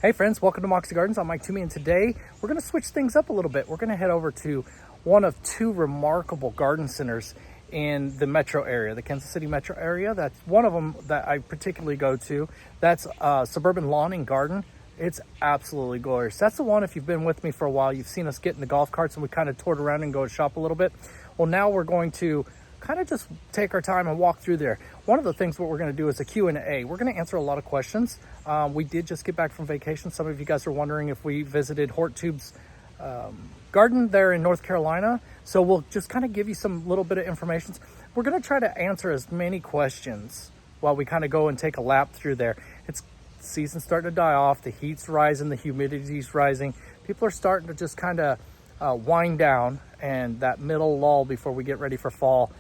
Hey friends, welcome to Moxie Gardens. I'm Mike Toomey, and today we're going to switch things up a little bit. We're going to head over to one of two remarkable garden centers in the metro area, the Kansas City metro area. That's one of them that I particularly go to. That's Suburban Lawn and Garden. It's absolutely glorious. That's the one, if you've been with me for a while, you've seen us get in the golf carts and we kind of toured around and go shop a little bit. Well, now we're going to kind of just take our time and walk through there. One of the things what we're going to do is a Q&A. We're going to answer a lot of questions. We did just get back from vacation. Some of you guys are wondering if we visited Hortube's garden there in North Carolina. So we'll just kind of give you some little bit of information. We're going to try to answer as many questions while we kind of go and take a lap through there. It's season's starting to die off. The heat's rising, the humidity's rising. People are starting to just kind of wind down, and that middle lull before we get ready for fall.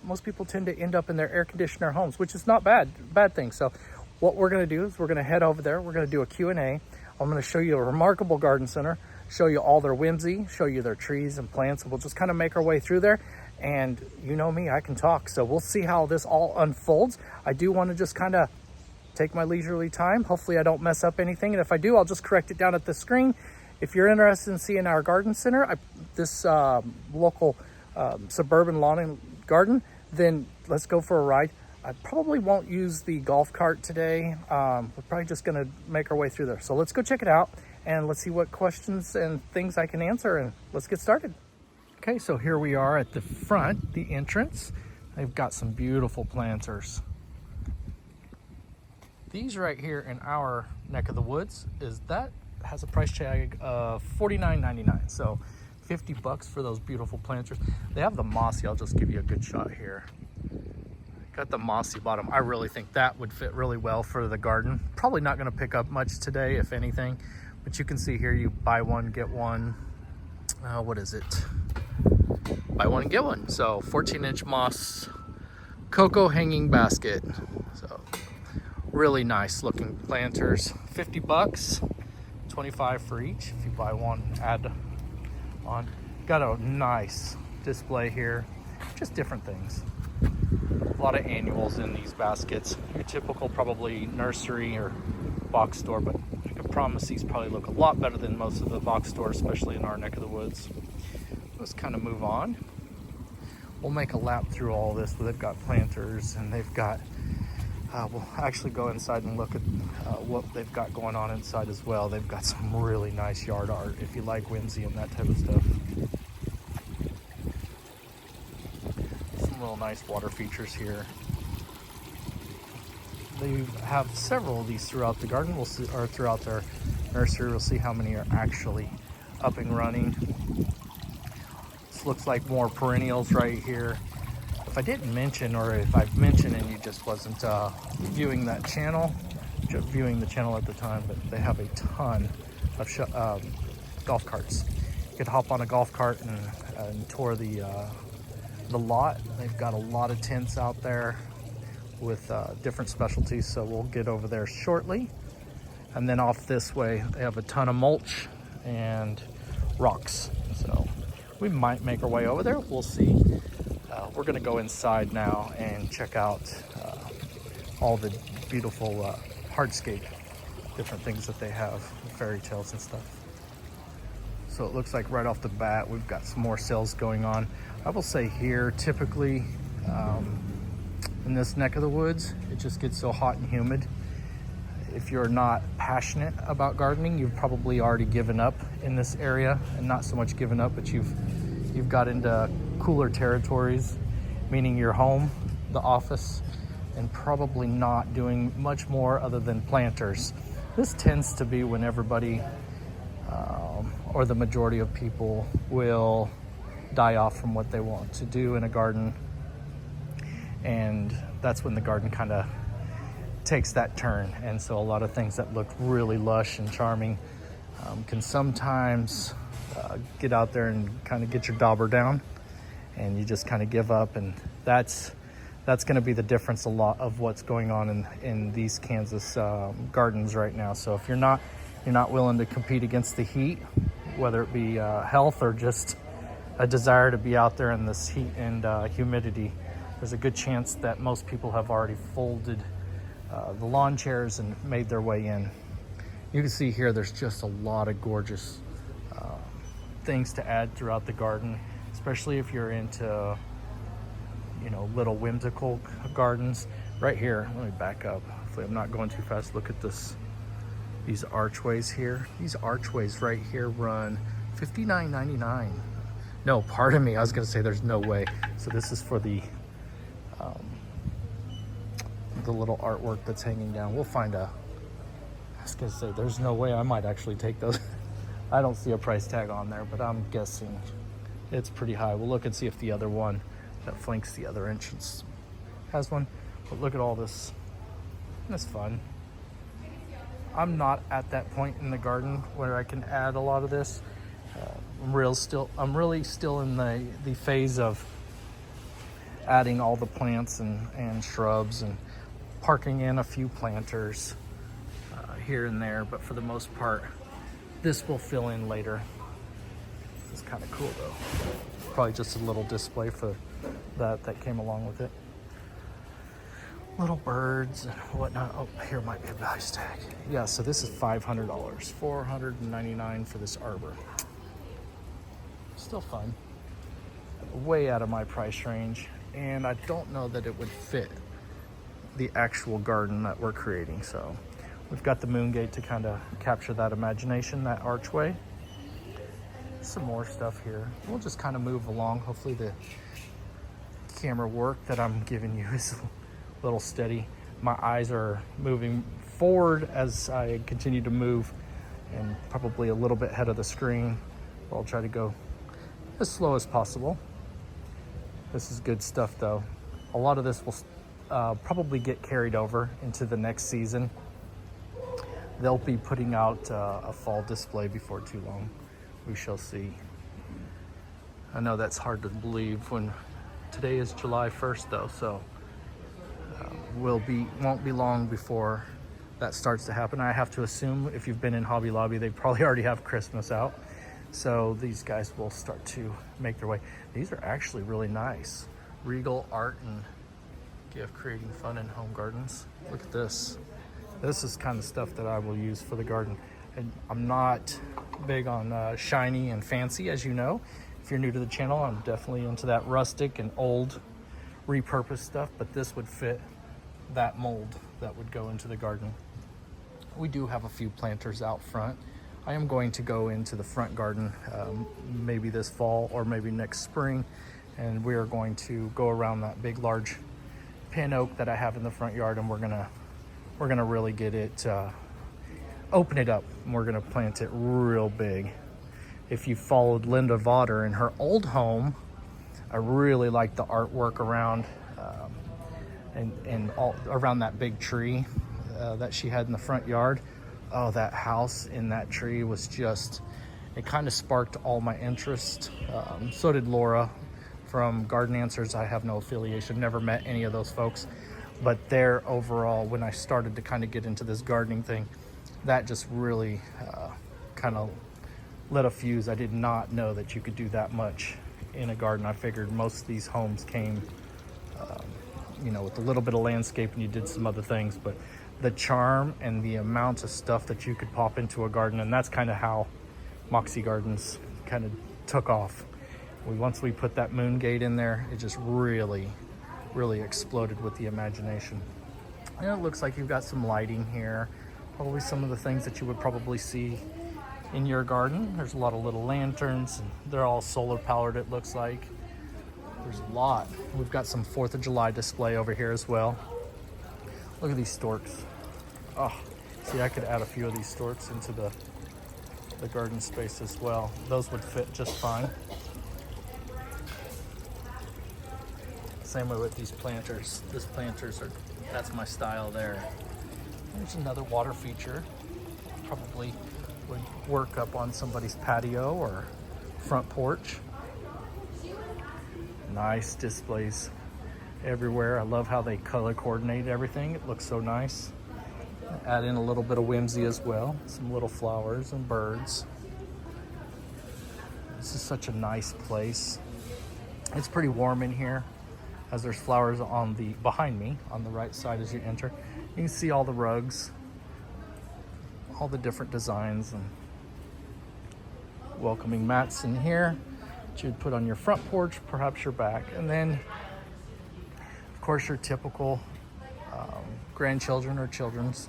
Most people tend to end up in their air conditioner homes, which is not bad thing. So what we're going to do is we're going to head over there. We're going to do a Q&A. I'm going to show you a remarkable garden center, show you all their whimsy, show you their trees and plants. And we'll just kind of make our way through there. And you know me, I can talk. So we'll see how this all unfolds. I do want to just kind of take my leisurely time. Hopefully I don't mess up anything. And if I do, I'll just correct it down at the screen. If you're interested in seeing our garden center, this local Suburban Lawn and Garden, then let's go for a ride. I probably won't use the golf cart today. We're probably just gonna make our way through there. So let's go check it out and let's see what questions and things I can answer, and let's get started. Okay, so here we are at the front, the entrance. They've got some beautiful planters. These right here in our neck of the woods has a price tag of $49.99. So $50 for those beautiful planters. They have the mossy. I'll just give you a good shot here. Got the mossy bottom. I really think that would fit really well for the garden. Probably not going to pick up much today, if anything. But you can see here, you buy one, get one. What is it? Buy one and get one. So 14-inch moss cocoa hanging basket. So really nice looking planters. $50, $25 for each. If you buy one, add on. Got a nice display here. Just different things. A lot of annuals in these baskets. Your typical probably nursery or box store, but I can promise these probably look a lot better than most of the box stores, especially in our neck of the woods. Let's kind of move on. We'll make a lap through all this. They've got planters and they've got, we'll actually go inside and look at what they've got going on inside as well. They've got some really nice yard art if you like whimsy and that type of stuff. Some real nice water features here. They have several of these throughout the garden. We'll see, or throughout their nursery. We'll see how many are actually up and running. This looks like more perennials right here. If I didn't mention, or if I've mentioned and you just wasn't viewing that channel, just viewing the channel at the time, but they have a ton of golf carts. You could hop on a golf cart and tour the lot. They've got a lot of tents out there with different specialties, so we'll get over there shortly. And then off this way, they have a ton of mulch and rocks. So we might make our way over there. We'll see. We're gonna go inside now and check out all the beautiful hardscape, different things that they have, fairy tales and stuff. So it looks like right off the bat, we've got some more sales going on. I will say here, typically in this neck of the woods, it just gets so hot and humid. If you're not passionate about gardening, you've probably already given up in this area, and not so much given up, but you've got into cooler territories, meaning your home, the office, and probably not doing much more other than planters. This tends to be when everybody or the majority of people will die off from what they want to do in a garden, and that's when the garden kind of takes that turn. And so a lot of things that look really lush and charming can sometimes get out there and kind of get your dauber down, and you just kind of give up. And that's going to be the difference a lot of what's going on in these Kansas gardens right now. So if you're not willing to compete against the heat, whether it be health or just a desire to be out there in this heat and humidity, there's a good chance that most people have already folded the lawn chairs and made their way in. You can see here there's just a lot of gorgeous things to add throughout the garden, especially if you're into, you know, little whimsical gardens. Right here, let me back up. Hopefully I'm not going too fast. Look at this, these archways here. These archways right here run $59.99. No, pardon me, I was gonna say there's no way. So this is for the little artwork that's hanging down. We'll find a, I was gonna say there's no way, I might actually take those. I don't see a price tag on there, but I'm guessing it's pretty high. We'll look and see if the other one that flanks the other entrance has one. But look at all this. That's fun. I'm not at that point in the garden where I can add a lot of this. I'm really still in the phase of adding all the plants and shrubs and parking in a few planters here and there, but for the most part, this will fill in later. This is kind of cool though. Probably just a little display for that came along with it. Little birds and whatnot. Oh, here might be a price tag. Yeah, so this is $500, $499 for this arbor. Still fun. Way out of my price range, and I don't know that it would fit the actual garden that we're creating. So we've got the moon gate to kind of capture that imagination, that archway. Some more stuff here. We'll just kind of move along. Hopefully the camera work that I'm giving you is a little steady. My eyes are moving forward as I continue to move, and probably a little bit ahead of the screen. I'll try to go as slow as possible. This is good stuff though. A lot of this will probably get carried over into the next season. They'll be putting out a fall display before too long. We shall see. I know that's hard to believe when today is July 1st though, so won't be long before that starts to happen. I have to assume if you've been in Hobby Lobby, they probably already have Christmas out. So these guys will start to make their way. These are actually really nice. Regal Art and Gift, creating fun in home gardens. Look at this. This is kind of stuff that I will use for the garden. And I'm not big on shiny and fancy, as you know. If you're new to the channel, I'm definitely into that rustic and old repurposed stuff, but this would fit that mold that would go into the garden. We do have a few planters out front. I am going to go into the front garden maybe this fall or maybe next spring, and we are going to go around that big large pin oak that I have in the front yard, and we're gonna really get it open it up, and we're gonna plant it real big. If you followed Linda Vaughter in her old home, I really like the artwork around and all around that big tree that she had in the front yard. Oh, that house in that tree was just, it kind of sparked all my interest. So did Laura from Garden Answers. I have no affiliation, never met any of those folks, but their overall, when I started to kind of get into this gardening thing, that just really kind of lit a fuse. I did not know that you could do that much in a garden. I figured most of these homes came, you know, with a little bit of landscape and you did some other things, but the charm and the amount of stuff that you could pop into a garden, and that's kind of how Moxie Gardens kind of took off. Once we put that moon gate in there, it just really exploded with the imagination. And it looks like you've got some lighting here, probably some of the things that you would probably see in your garden. There's a lot of little lanterns, and they're all solar powered, it looks like. There's a lot. We've got some 4th of July display over here as well. Look at these storks. Oh, see, I could add a few of these storks into the garden space as well. Those would fit just fine. Same way with these planters. These planters are, that's my style there. There's another water feature. Probably would work up on somebody's patio or front porch. Nice displays everywhere. I love how they color coordinate everything. It looks so nice. Add in a little bit of whimsy as well. Some little flowers and birds. This is such a nice place. It's pretty warm in here, as there's flowers on the behind me on the right side as you enter. You can see all the rugs all the different designs and welcoming mats in here that you'd put on your front porch, perhaps your back. And then, of course, your typical grandchildren or children's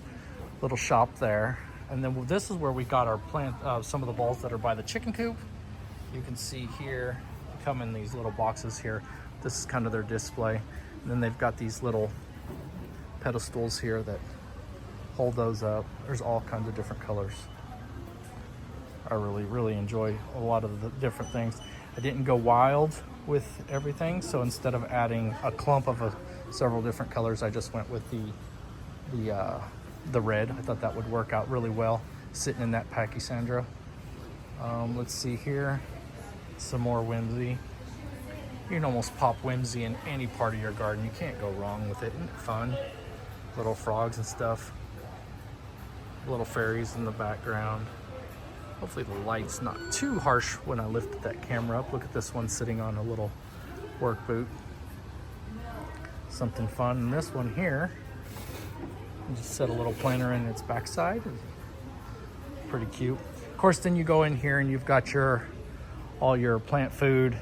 little shop there. And then this is where we got our plant, some of the balls that are by the chicken coop. You can see here, they come in these little boxes here. This is kind of their display. And then they've got these little pedestals here that hold those up. There's all kinds of different colors. I really enjoy a lot of the different things. I didn't go wild with everything, so instead of adding a clump of several different colors, I just went with the red. I thought that would work out really well sitting in that Pachysandra. Let's see here, some more Whimsy. You can almost pop Whimsy in any part of your garden. You can't go wrong with it. Isn't it fun? Little frogs and stuff. Little fairies in the background. Hopefully the light's not too harsh when I lift that camera up. Look at this one sitting on a little work boot. Something fun. And this one here, just set a little planter in its backside. Pretty cute. Of course, then you go in here and you've got all your plant food.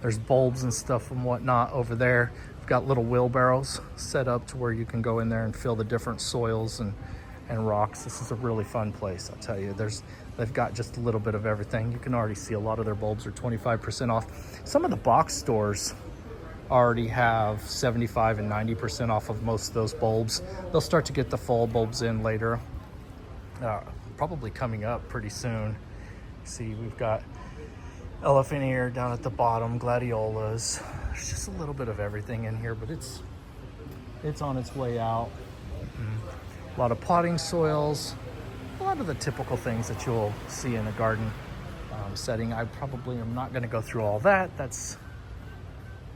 There's bulbs and stuff and whatnot over there. We've got little wheelbarrows set up to where you can go in there and fill the different soils and rocks. This is a really fun place, I'll tell you. They've got just a little bit of everything. You can already see a lot of their bulbs are 25% off. Some of the box stores already have 75 and 90% off of most of those bulbs. They'll start to get the fall bulbs in later, probably coming up pretty soon. See, we've got elephant ear down at the bottom, gladiolas. There's just a little bit of everything in here, but it's on its way out. A lot of potting soils, a lot of the typical things that you'll see in a garden setting. I probably am not going to go through all that. That's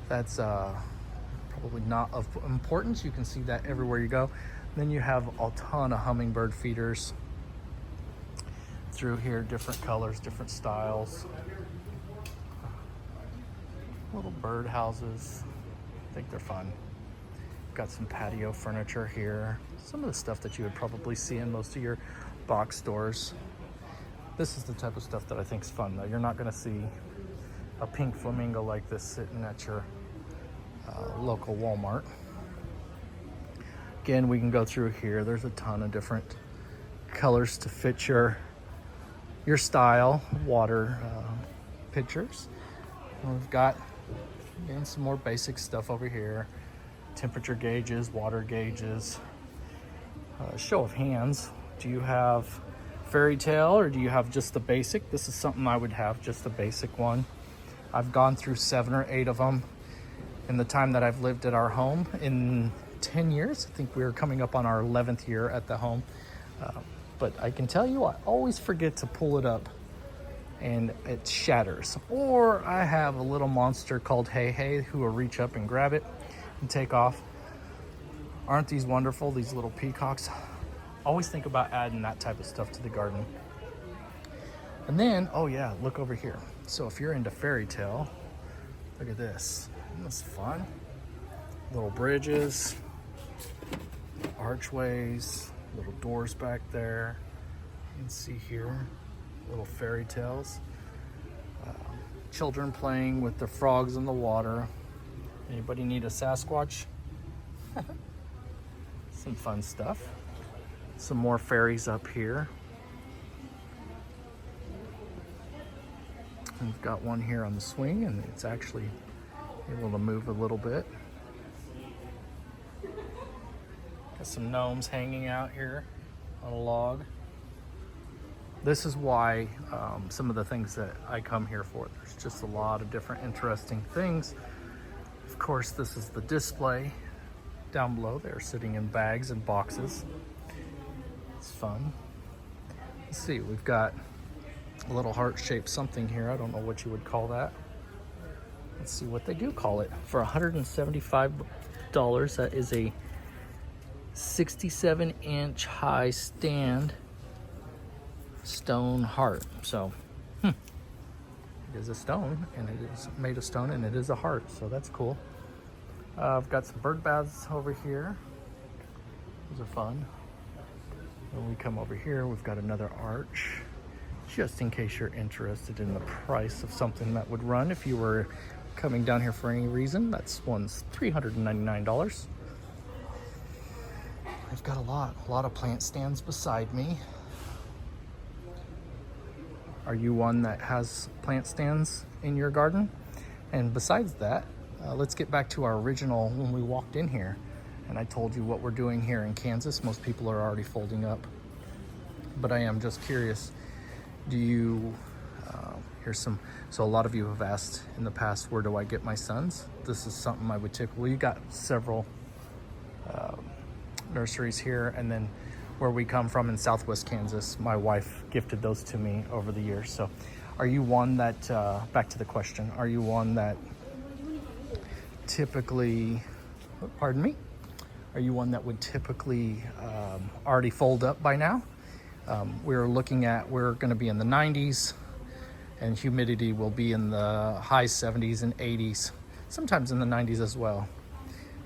probably not of importance. You can see that everywhere you go. Then you have a ton of hummingbird feeders through here, different colors, different styles. Little bird houses. I think they're fun. Got some patio furniture here. Some of the stuff that you would probably see in most of your box stores. This is the type of stuff that I think is fun though. You're not gonna see a pink flamingo like this sitting at your local Walmart. Again, we can go through here. There's a ton of different colors to fit your style. Water pictures. And we've got, again, some more basic stuff over here. Temperature gauges, water gauges. Show of hands. Do you have fairy tale or do you have just the basic? This is something I would have, just the basic one. I've gone through 7 or 8 of them in the time that I've lived at our home. In 10 years, I think we were coming up on our 11th year at the home. But I can tell you, I always forget to pull it up and it shatters. Or I have a little monster called Hey Hey who will reach up and grab it and take off. Aren't these wonderful, these little peacocks? Always think about adding that type of stuff to the garden. And then, oh yeah, look over here. So if you're into fairy tale, look at this. Isn't this fun? Little bridges, archways, little doors back there. You can see here, little fairy tales. Children playing with the frogs in the water. Anybody need a Sasquatch? Some fun stuff. Some more fairies up here. We've got one here on the swing and it's actually able to move a little bit. Got some gnomes hanging out here on a log. This is why some of the things that I come here for. There's just a lot of different interesting things. Of course, this is the display. Down below, they're sitting in bags and boxes. It's fun. Let's see, we've got a little heart-shaped something here. I don't know what you would call that. Let's see what they do call it. For $175, that is a 67-inch high stand stone heart. So, it is a stone, and it is made of stone, and it is a heart. So that's cool. I've got some bird baths over here. Those are fun. When we come over here, we've got another arch, just in case you're interested in the price of something that would run if you were coming down here for any reason. That's one's $399. I've got a lot of plant stands beside me. Are you one that has plant stands in your garden? And besides that, let's get back to our original when we walked in here. And I told you what we're doing here in Kansas. Most people are already folding up. But I am just curious, do you, so a lot of you have asked in the past, where do I get my suns? This is something I would typically, you got several nurseries here, and then where we come from in Southwest Kansas, my wife gifted those to me over the years. So are you one that, back to the question, are you one that typically, pardon me, are you one that would typically already fold up by now? We're going to be in the 90s, and humidity will be in the high 70s and 80s, sometimes in the 90s as well.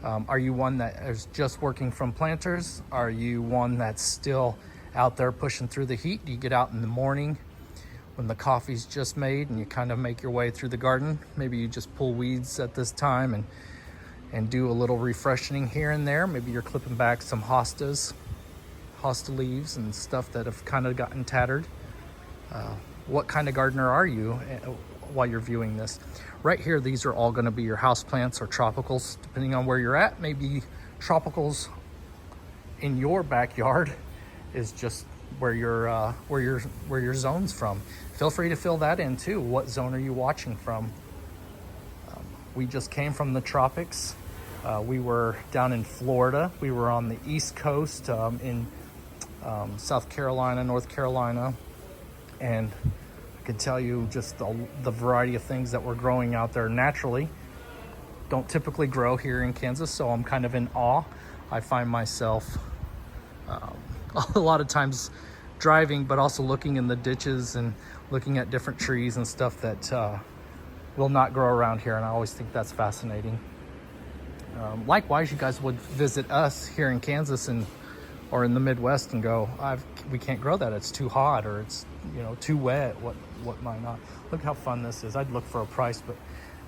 Are you one that is just working from planters? Are you one that's still out there pushing through the heat? Do you get out in the morning when the coffee's just made and you kind of make your way through the garden? Maybe you just pull weeds at this time and do a little refreshing here and there. Maybe you're clipping back some hosta leaves and stuff that have kind of gotten tattered. What kind of gardener are you while you're viewing this? Right here, these are all going to be your house plants or tropicals, depending on where you're at. Maybe tropicals in your backyard is just where your zone's from. Feel free to fill that in too. What zone are you watching from? We just came from the tropics. We were down in Florida. We were on the East Coast in South Carolina, North Carolina, and I can tell you just the variety of things that we're growing out there naturally don't typically grow here in Kansas, so I'm kind of in awe. I find myself a lot of times driving, but also looking in the ditches and looking at different trees and stuff that will not grow around here, and I always think that's fascinating. Likewise, you guys would visit us here in Kansas or in the Midwest and go, we can't grow that, it's too hot, or it's too wet, what might not. Look how fun this is. I'd look for a price, but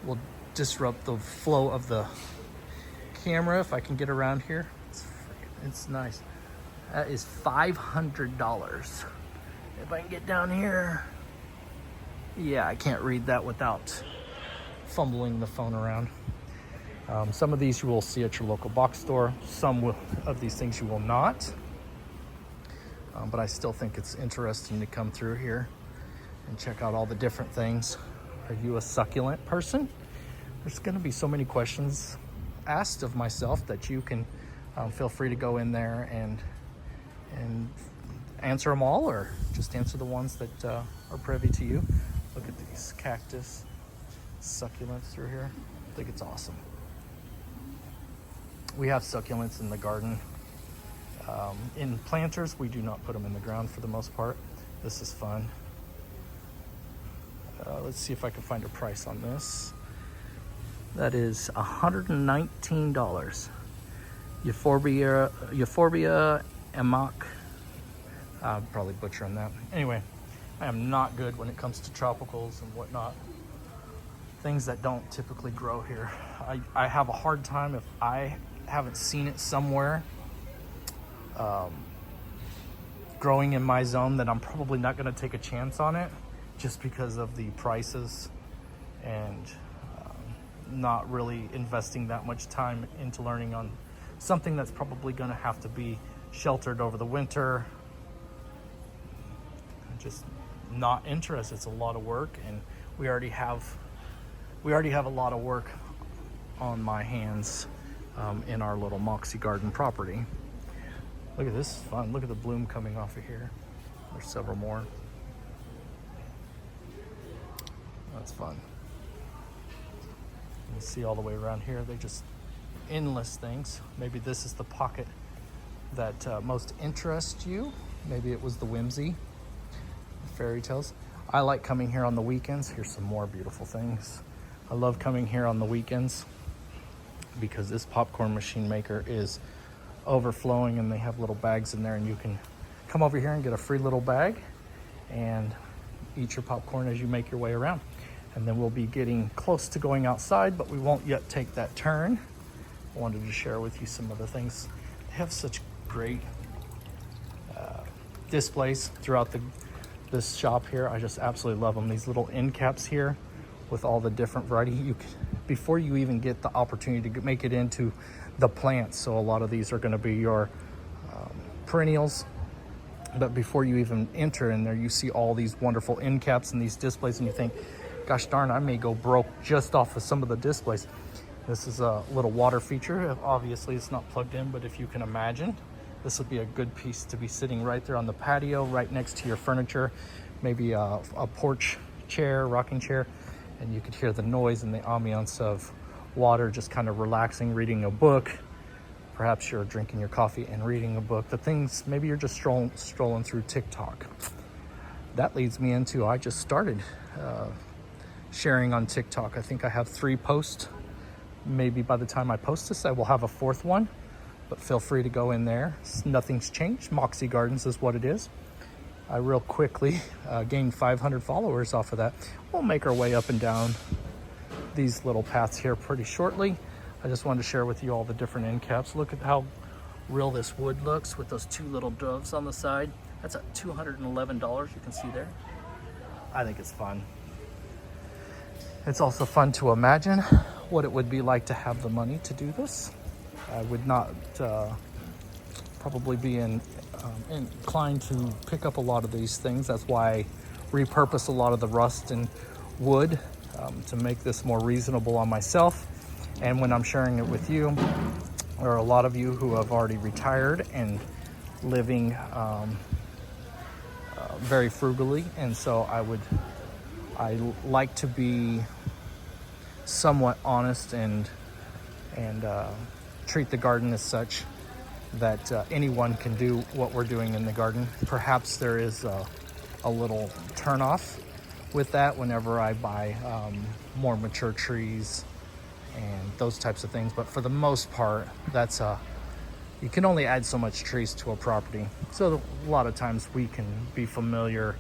we'll disrupt the flow of the camera if I can get around here. It's nice. That is $500. If I can get down here. Yeah, I can't read that without fumbling the phone around. Some of these you will see at your local box store. Some of these things you will not. But I still think it's interesting to come through here and check out all the different things. Are you a succulent person? There's going to be so many questions asked of myself that you can feel free to go in there and answer them all, or just answer the ones that are privy to you. Look at these cactus succulents through here. I think it's awesome. We have succulents in the garden. In planters, we do not put them in the ground for the most part. This is fun. Let's see if I can find a price on this. That is $119. Euphorbia amok. I'm probably butchering that. Anyway, I am not good when it comes to tropicals and whatnot. Things that don't typically grow here. I have a hard time if I haven't seen it somewhere growing in my zone, that I'm probably not going to take a chance on it, just because of the prices and not really investing that much time into learning on something that's probably going to have to be sheltered over the winter. I'm just not interested. It's a lot of work, and we already have a lot of work on my hands in our little Moxie Garden property. Look at this, fun. Look at the bloom coming off of here. There's several more. That's fun. You can see all the way around here. They're just endless things. Maybe this is the pocket that most interests you. Maybe it was the whimsy, the fairy tales. I like coming here on the weekends. Here's some more beautiful things. I love coming here on the weekends because this popcorn machine maker is overflowing, and they have little bags in there, and you can come over here and get a free little bag and eat your popcorn as you make your way around. And then we'll be getting close to going outside, but we won't yet take that turn. I wanted to share with you some of the things. They have such great displays throughout this shop here. I just absolutely love them. These little end caps here with all the different variety. Before you even get the opportunity to make it into the plants, so a lot of these are going to be your perennials, but before you even enter in there, you see all these wonderful end caps and these displays, and you think, gosh darn, I may go broke just off of some of the displays. This is a little water feature. Obviously it's not plugged in, but if you can imagine, this would be a good piece to be sitting right there on the patio, right next to your furniture, maybe a porch chair, rocking chair, and you could hear the noise and the ambiance of water, just kind of relaxing, reading a book. Perhaps you're drinking your coffee and reading a book. The things, maybe you're just strolling through TikTok. That leads me into, I just started sharing on TikTok. I think I have 3 posts. Maybe by the time I post this, I will have a 4th one, but feel free to go in there. Nothing's changed. Moxie Gardens is what it is. I real quickly gained 500 followers off of that. We'll make our way up and down these little paths here pretty shortly. I just wanted to share with you all the different end caps. Look at how real this wood looks with those 2 little doves on the side. That's at $211, you can see there. I think it's fun. It's also fun to imagine what it would be like to have the money to do this. I would not probably be inclined to pick up a lot of these things. That's why I repurpose a lot of the rust and wood to make this more reasonable on myself. And when I'm sharing it with you, there are a lot of you who have already retired and living very frugally, and so I like to be somewhat honest and treat the garden as such that anyone can do what we're doing in the garden. Perhaps there is a little turnoff with that whenever I buy more mature trees and those types of things, but for the most part, that's you can only add so much trees to a property. So a lot of times we can be familiar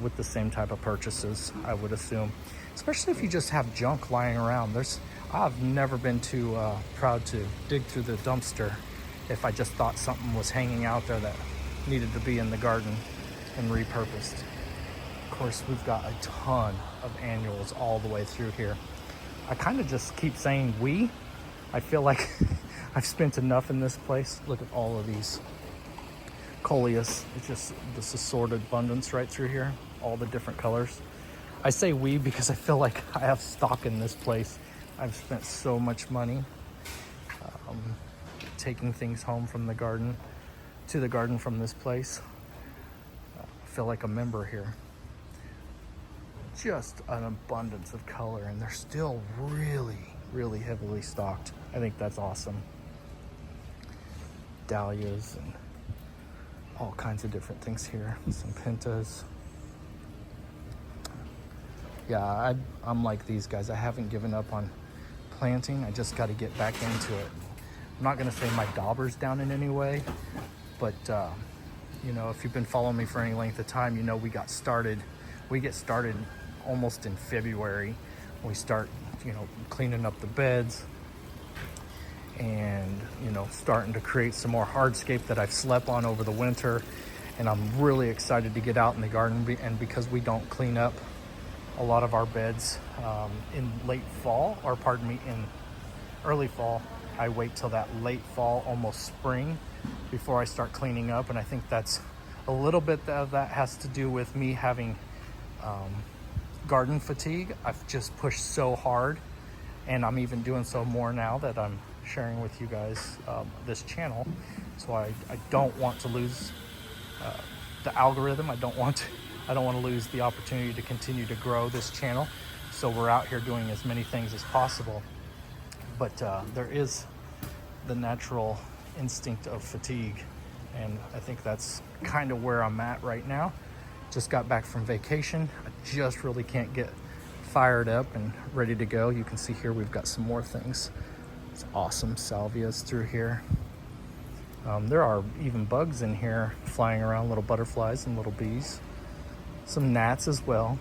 with the same type of purchases, I would assume, especially if you just have junk lying around. I've never been too proud to dig through the dumpster if I just thought something was hanging out there that needed to be in the garden and repurposed. Of course, we've got a ton of annuals all the way through here. I kind of just keep saying we. I feel like I've spent enough in this place. Look at all of these coleus. It's just this assorted abundance right through here, all the different colors. I say we because I feel like I have stock in this place. I've spent so much money taking things home from the garden to the garden from this place. I feel like a member here. Just an abundance of color, and they're still really heavily stocked. I think that's awesome. Dahlias and all kinds of different things here. Some pentas. Yeah, I'm like these guys. I haven't given up on planting. I just got to get back into it. I'm not going to say my dauber's down in any way, but you know, if you've been following me for any length of time, you know we get started almost in February. We start, you know, cleaning up the beds and, you know, starting to create some more hardscape that I've slept on over the winter. And I'm really excited to get out in the garden, and because we don't clean up a lot of our beds in late fall, or pardon me, in early fall, I wait till that late fall, almost spring, before I start cleaning up. And I think that's a little bit of that has to do with me having garden fatigue. I've just pushed so hard, and I'm even doing so more now that I'm sharing with you guys this channel. So I don't want to lose the algorithm. I don't want to lose the opportunity to continue to grow this channel. So we're out here doing as many things as possible. But there is the natural instinct of fatigue, and I think that's kind of where I'm at right now. Just got back from vacation. I just really can't get fired up and ready to go. You can see here we've got some more things. It's awesome salvias through here. There are even bugs in here flying around, little butterflies and little bees. Some gnats as well.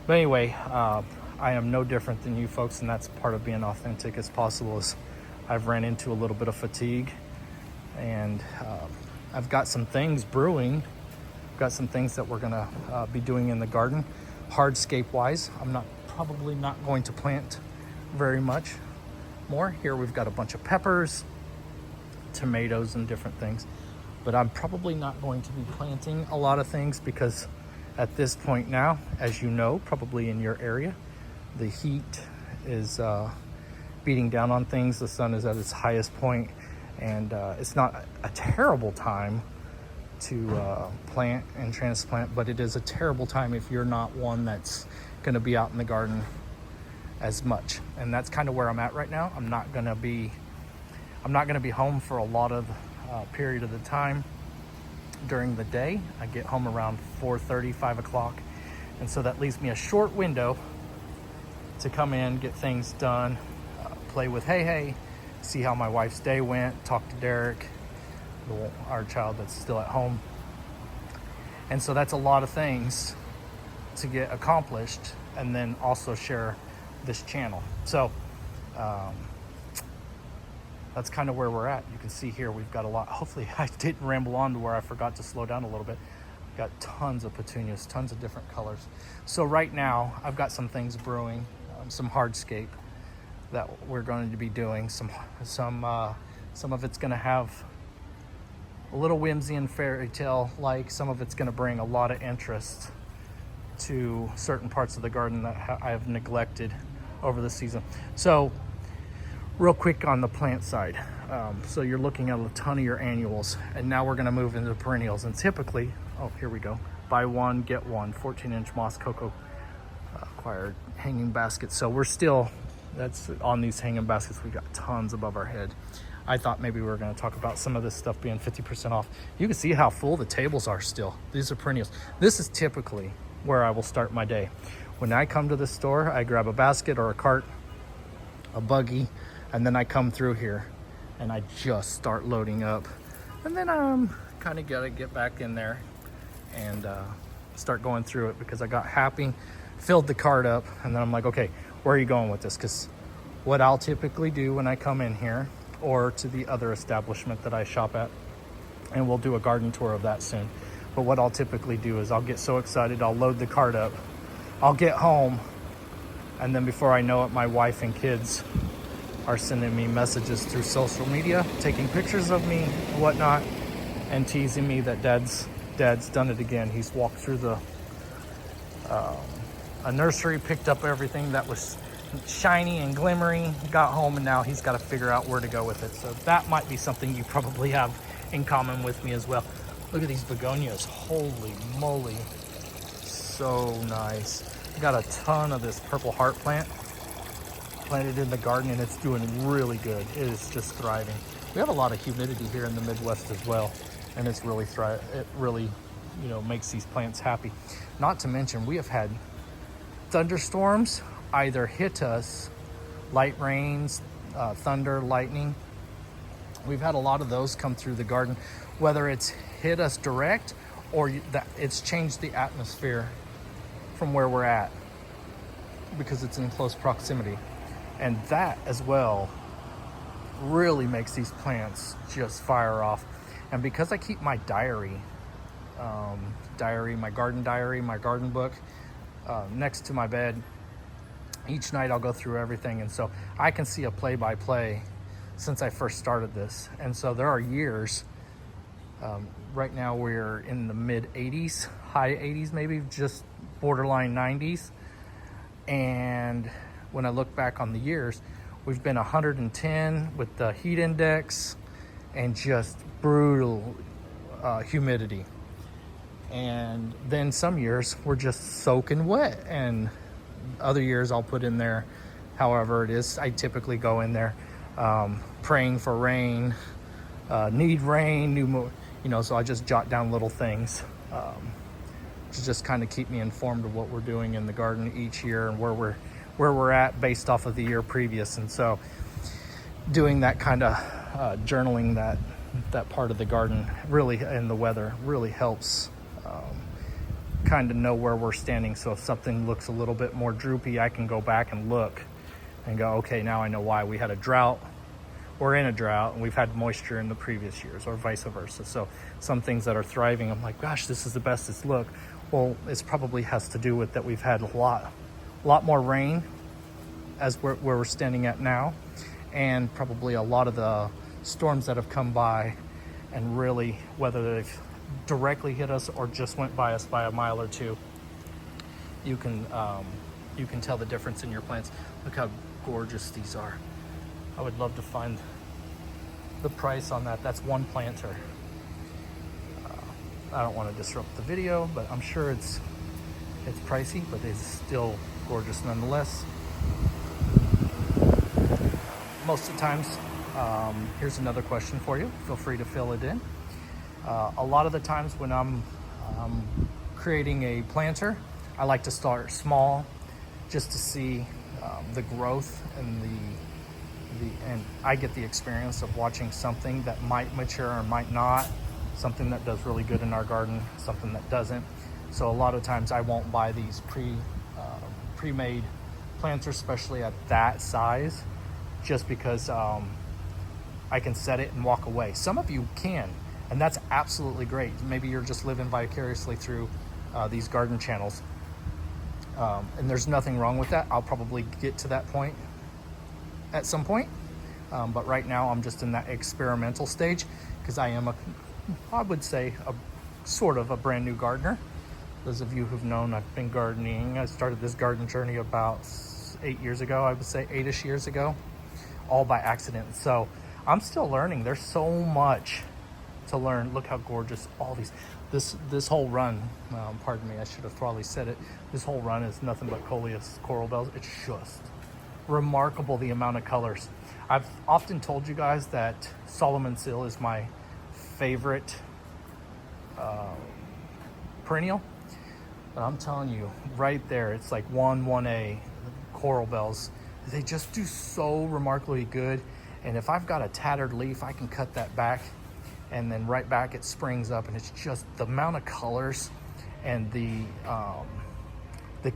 But anyway, I am no different than you folks, and that's part of being authentic as possible. Is I've ran into a little bit of fatigue, and I've got some things brewing. I've got some things that we're gonna be doing in the garden, hardscape wise. I'm probably not going to plant very much more. Here we've got a bunch of peppers, tomatoes, and different things, but I'm probably not going to be planting a lot of things because at this point now, as you know, probably in your area, the heat is beating down on things. The sun is at its highest point, and it's not a terrible time to plant and transplant, but it is a terrible time if you're not one that's going to be out in the garden as much. And that's kind of where I'm at right now. I'm not going to be home for a lot of period of the time during the day. I get home around 4:30, 5 o'clock, and so that leaves me a short window to come in, get things done, play with Hey, see how my wife's day went, talk to Derek, our child that's still at home. And so that's a lot of things to get accomplished, and then also share this channel. So that's kind of where we're at. You can see here we've got a lot. Hopefully I didn't ramble on to where I forgot to slow down a little bit. Got tons of petunias, tons of different colors. So right now I've got some things brewing, some hardscape that we're going to be doing. Some of it's going to have a little whimsy and fairy tale like. Some of it's going to bring a lot of interest to certain parts of the garden that I have neglected over the season. So real quick on the plant side, so you're looking at a ton of your annuals, and now we're going to move into perennials. And typically, oh, here we go, buy one get one 14-inch moss cocoa acquired hanging baskets. So we're still, that's on these hanging baskets, we got tons above our head. I thought maybe we were going to talk about some of this stuff being 50% off. You can see how full the tables are still. These are perennials. This is typically where I will start my day. When I come to the store, I grab a basket or a cart, a buggy, and then I come through here and I just start loading up. And then I'm kind of gotta get back in there and start going through it, because I got happy, filled the cart up, and then I'm like, okay, where are you going with this? Because what I'll typically do when I come in here or to the other establishment that I shop at, and we'll do a garden tour of that soon, but what I'll typically do is I'll get so excited, I'll load the cart up, I'll get home, and then before I know it, my wife and kids are sending me messages through social media, taking pictures of me and whatnot, and teasing me that dad's done it again. He's walked through a nursery, picked up everything that was shiny and glimmery, got home, and now he's got to figure out where to go with it. So that might be something you probably have in common with me as well. Look at these begonias, holy moly, so nice. I got a ton of this purple heart plant planted in the garden, and it's doing really good. It is just thriving. We have a lot of humidity here in the Midwest as well, and it's really it really, makes these plants happy. Not to mention, we have had thunderstorms either hit us, light rains, thunder, lightning. We've had a lot of those come through the garden, whether it's hit us direct or it's changed the atmosphere from where we're at because it's in close proximity. And that as well really makes these plants just fire off. And because I keep my diary, my garden diary, my garden book next to my bed, each night I'll go through everything. And so I can see a play-by-play since I first started this. And so there are years, right now we're in the mid 80s, high 80s, maybe just borderline 90s. And when I look back on the years, we've been 110 with the heat index and just brutal humidity. And then some years we're just soaking wet, and other years I'll put in there however it is. I typically go in there praying for rain, need rain, so I just jot down little things to just kind of keep me informed of what we're doing in the garden each year and where we're at based off of the year previous. And so doing that kind of journaling, that that part of the garden really, and the weather really helps kind of know where we're standing. So if something looks a little bit more droopy, I can go back and look and go, okay, now I know why. We had a drought, we're in a drought, and we've had moisture in the previous years, or vice versa. So some things that are thriving, I'm like, gosh, this is the best it's looked. Well, it probably has to do with that we've had a lot more rain as where we're standing at now, and probably a lot of the storms that have come by, and really, whether they've directly hit us or just went by us by a mile or two, you can tell the difference in your plants. Look how gorgeous these are. I would love to find the price on that. That's one planter. I don't want to disrupt the video, but I'm sure it's pricey, but it's still gorgeous nonetheless. Most of the times, here's another question for you. Feel free to fill it in. A lot of the times when I'm creating a planter, I like to start small just to see the growth and and I get the experience of watching something that might mature or might not, something that does really good in our garden, something that doesn't. So a lot of times I won't buy these pre-made planters, especially at that size, just because I can set it and walk away. Some of you can, and that's absolutely great. Maybe you're just living vicariously through these garden channels, and there's nothing wrong with that. I'll probably get to that point at some point, but right now I'm just in that experimental stage, because I would say a sort of a brand new gardener. Those of you who've known, I've been gardening. I started this garden journey about 8 years ago, I would say 8-ish years ago, all by accident. So I'm still learning. There's so much to learn. Look how gorgeous all these, this whole run, pardon me, I should have probably said it. This whole run is nothing but Coleus coral bells. It's just remarkable, the amount of colors. I've often told you guys that Solomon Seal is my favorite perennial, but I'm telling you, right there, it's like 1A coral bells. They just do so remarkably good. And if I've got a tattered leaf, I can cut that back, and then right back it springs up, and it's just the amount of colors and the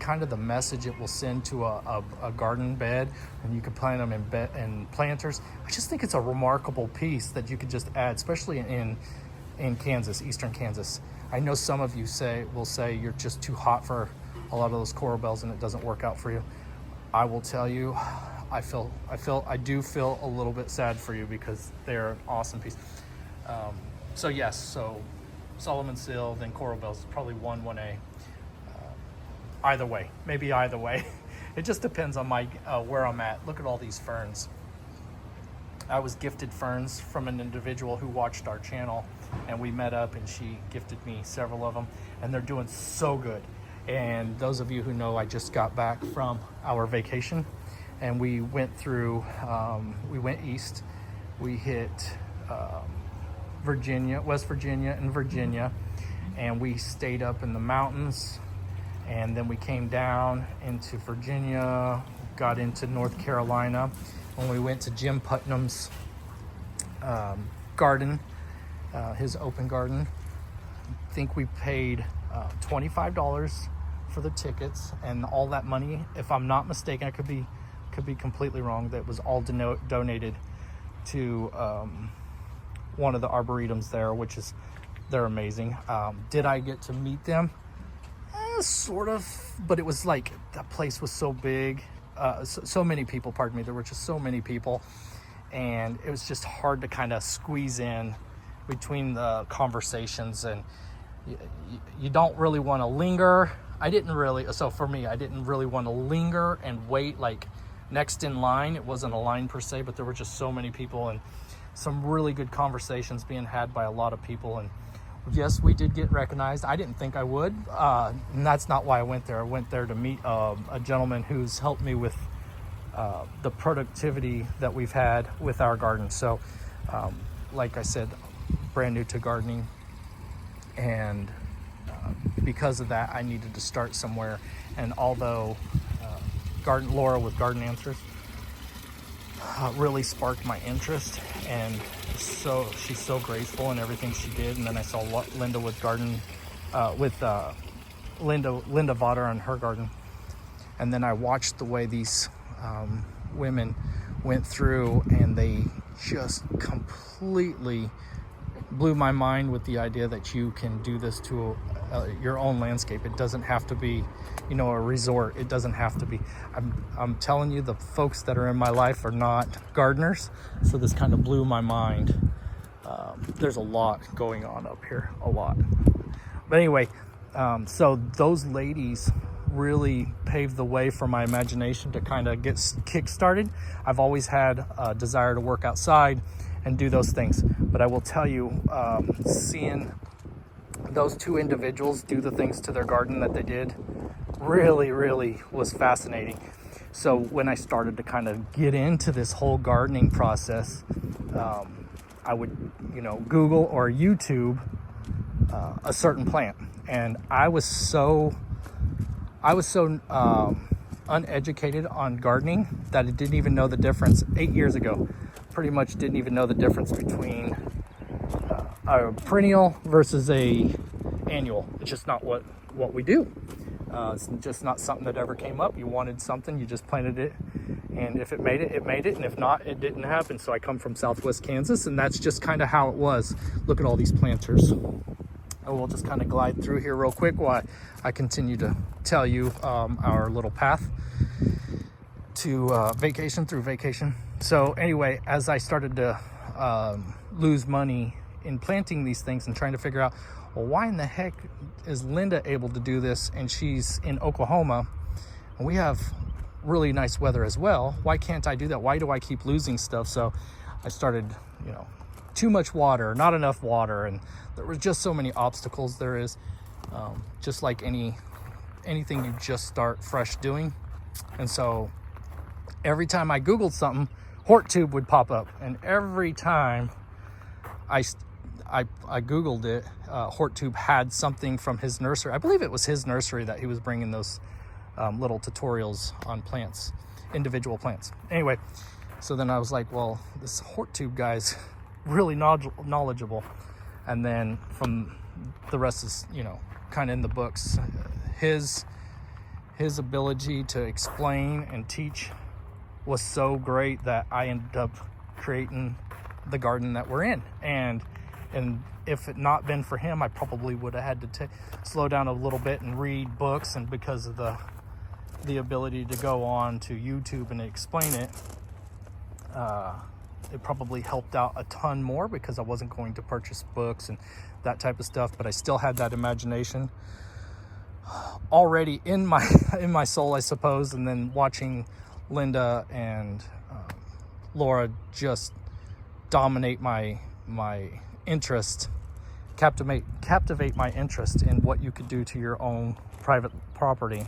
kind of the message it will send to a garden bed, and you can plant them in planters. I just think it's a remarkable piece that you could just add, especially in Kansas, eastern Kansas. I know some of you will say you're just too hot for a lot of those coral bells and it doesn't work out for you. I will tell you, I do feel a little bit sad for you, because they're an awesome piece. So yes, so Solomon Seal, then coral bells is probably 1A. Either way, maybe either way. It just depends on my where I'm at. Look at all these ferns. I was gifted ferns from an individual who watched our channel, and we met up, and she gifted me several of them, and they're doing so good. And those of you who know, I just got back from our vacation, and we went through, we went east. We hit Virginia, West Virginia, and Virginia, and we stayed up in the mountains. And then we came down into Virginia, got into North Carolina. When we went to Jim Putnam's garden, his open garden, I think we paid $25 for the tickets, and all that money, if I'm not mistaken, I could be completely wrong, that was all donated to one of the arboretums there, which is, they're amazing. Did I get to meet them? Sort of, but it was like, that place was so big, so many people, pardon me, there were just so many people, and it was just hard to kind of squeeze in between the conversations, and you don't really want to linger. So for me, I didn't really want to linger and wait like next in line. It wasn't a line per se, but there were just so many people, and some really good conversations being had by a lot of people. And yes, we did get recognized. I didn't think I would, and that's not why I went there. I went there to meet a gentleman who's helped me with the productivity that we've had with our garden. So, like I said, brand new to gardening, and because of that, I needed to start somewhere. And although Laura with Garden Answers really sparked my interest, and she's so graceful in everything she did. And then I saw Linda with Linda Vodder on her garden. And then I watched the way these women went through, and they just completely blew my mind with the idea that you can do this to your own landscape. It doesn't have to be, a resort. It doesn't have to be. I'm telling you, the folks that are in my life are not gardeners, so this kind of blew my mind. There's a lot going on up here, a lot. But anyway, so those ladies really paved the way for my imagination to kind of get kick-started. I've always had a desire to work outside and do those things, but I will tell you, seeing those two individuals do the things to their garden that they did really was fascinating. So when I started to kind of get into this whole gardening process, I would Google or YouTube a certain plant, and I was so uneducated on gardening that I didn't even know the difference 8 years ago. Pretty much didn't even know the difference between a perennial versus a annual. It's just not what we do. It's just not something that ever came up. You wanted something, you just planted it, and if it made it, it made it, and if not, it didn't happen. So I come from Southwest Kansas, and that's just kind of how it was. Look at all these planters. And we'll just kind of glide through here real quick while I continue to tell you our little path to vacation. So anyway, as I started to lose money in planting these things and trying to figure out, well, why in the heck is Linda able to do this and she's in Oklahoma and we have really nice weather as well? Why can't I do that? Why do I keep losing stuff? So I started, too much water, not enough water, and there were just so many obstacles. There is, just like anything you just start fresh doing. And so every time I Googled something, HortTube would pop up, and every time I Googled it, HortTube had something from his nursery. I believe it was his nursery that he was bringing those little tutorials on plants, individual plants. Anyway, so then I was like, well, this HortTube guy's really knowledgeable. And then from the rest is, kind of in the books. His ability to explain and teach was so great that I ended up creating the garden that we're in. And if it not been for him, I probably would have had to slow down a little bit and read books. And because of the ability to go on to YouTube and explain it, it probably helped out a ton more because I wasn't going to purchase books and that type of stuff. But I still had that imagination already in my soul, I suppose. And then watching Linda and Laura just dominate my interest, captivate my interest in what you could do to your own private property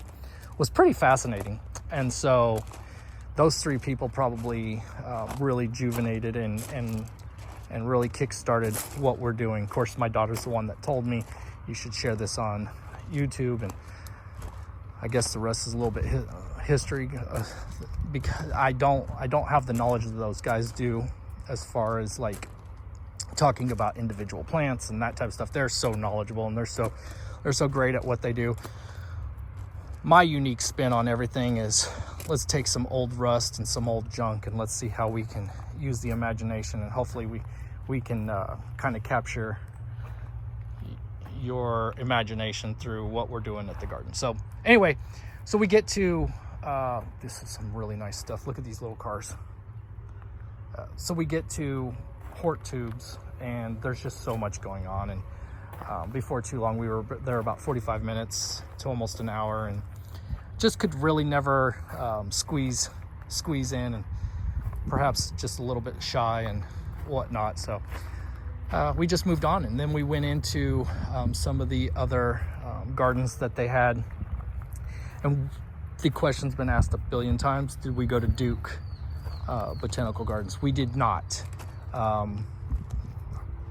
was pretty fascinating. And so those three people probably really rejuvenated and really kick-started what we're doing. Of course, my daughter's the one that told me you should share this on YouTube, and I guess the rest is a little bit history, because I don't have the knowledge that those guys do as far as like talking about individual plants and that type of stuff. They're so knowledgeable and they're so great at what they do. My unique spin on everything is, let's take some old rust and some old junk and let's see how we can use the imagination, and hopefully we can kind of capture your imagination through what we're doing at the garden. So anyway, so we get to this is some really nice stuff. Look at these little cars. So we get to HortTubes, and there's just so much going on. And before too long, we were there about 45 minutes to almost an hour, and just could really never squeeze in, and perhaps just a little bit shy and whatnot. So we just moved on, and then we went into some of the other gardens that they had. And the question's been asked a billion times: did we go to Duke Botanical Gardens? We did not.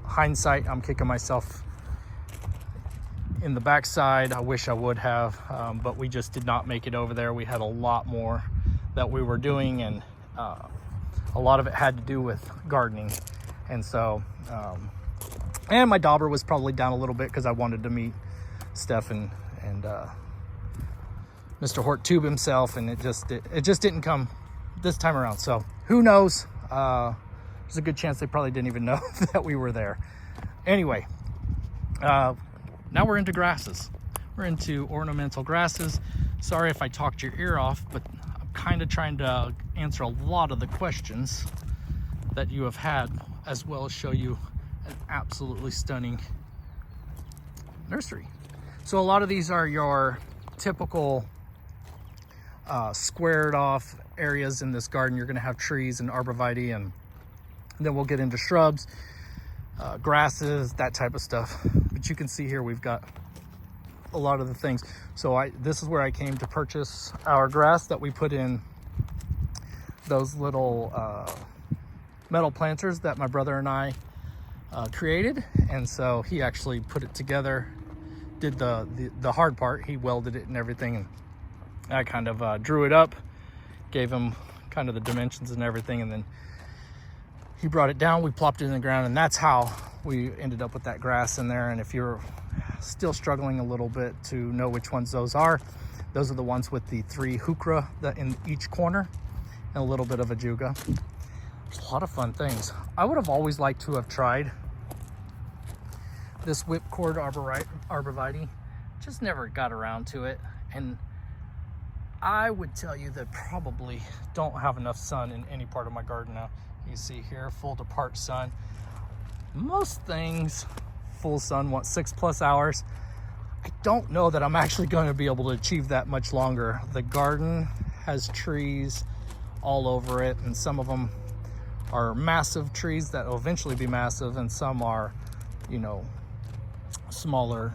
Hindsight, I'm kicking myself in the backside. I wish I would have, but we just did not make it over there. We had a lot more that we were doing, and a lot of it had to do with gardening. And so, and my dauber was probably down a little bit because I wanted to meet Steph and Mr. Hort Tube himself, and it just didn't come this time around. So who knows? There's a good chance they probably didn't even know that we were there. Anyway, now we're into grasses. We're into ornamental grasses. Sorry if I talked your ear off, but I'm kind of trying to answer a lot of the questions that you have had, as well as show you an absolutely stunning nursery. So a lot of these are your typical squared off areas in this garden. You're going to have trees and arborvitae, and then we'll get into shrubs, grasses, that type of stuff. But you can see here we've got a lot of the things. So this is where I came to purchase our grass that we put in those little metal planters that my brother and I created. And so he actually put it together, did the hard part. He welded it and everything, and I kind of drew it up, gave him kind of the dimensions and everything, and then he brought it down, we plopped it in the ground, and that's how we ended up with that grass in there. And if you're still struggling a little bit to know which ones those are the ones with the 3 heuchera in each corner and a little bit of ajuga. There's a lot of fun things. I would have always liked to have tried this whipcord arborvitae, just never got around to it. And I would tell you that probably don't have enough sun in any part of my garden now. You see here, full to part sun. Most things, full sun, what, 6+ hours. I don't know that I'm actually going to be able to achieve that much longer. The garden has trees all over it, and some of them are massive trees that will eventually be massive, and some are, you know, smaller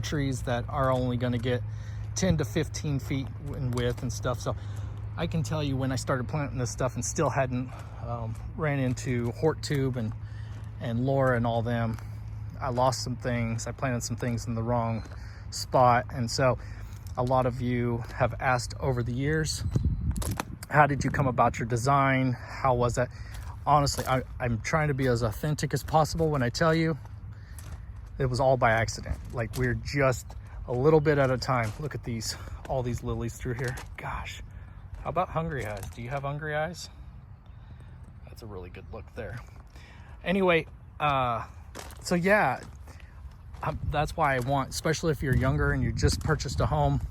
trees that are only going to get 10 to 15 feet in width and stuff. So I can tell you, when I started planting this stuff and still hadn't ran into Hort Tube and Laura and all them, I lost some things. I planted some things in the wrong spot. And so a lot of you have asked over the years, how did you come about your design? How was that? Honestly, I'm trying to be as authentic as possible when I tell you it was all by accident. Like, we're just a little bit at a time. Look at these, all these lilies through here. Gosh, how about hungry eyes? Do you have hungry eyes? That's a really good look there. Anyway, so yeah, that's why I want, especially if you're younger and you just purchased a home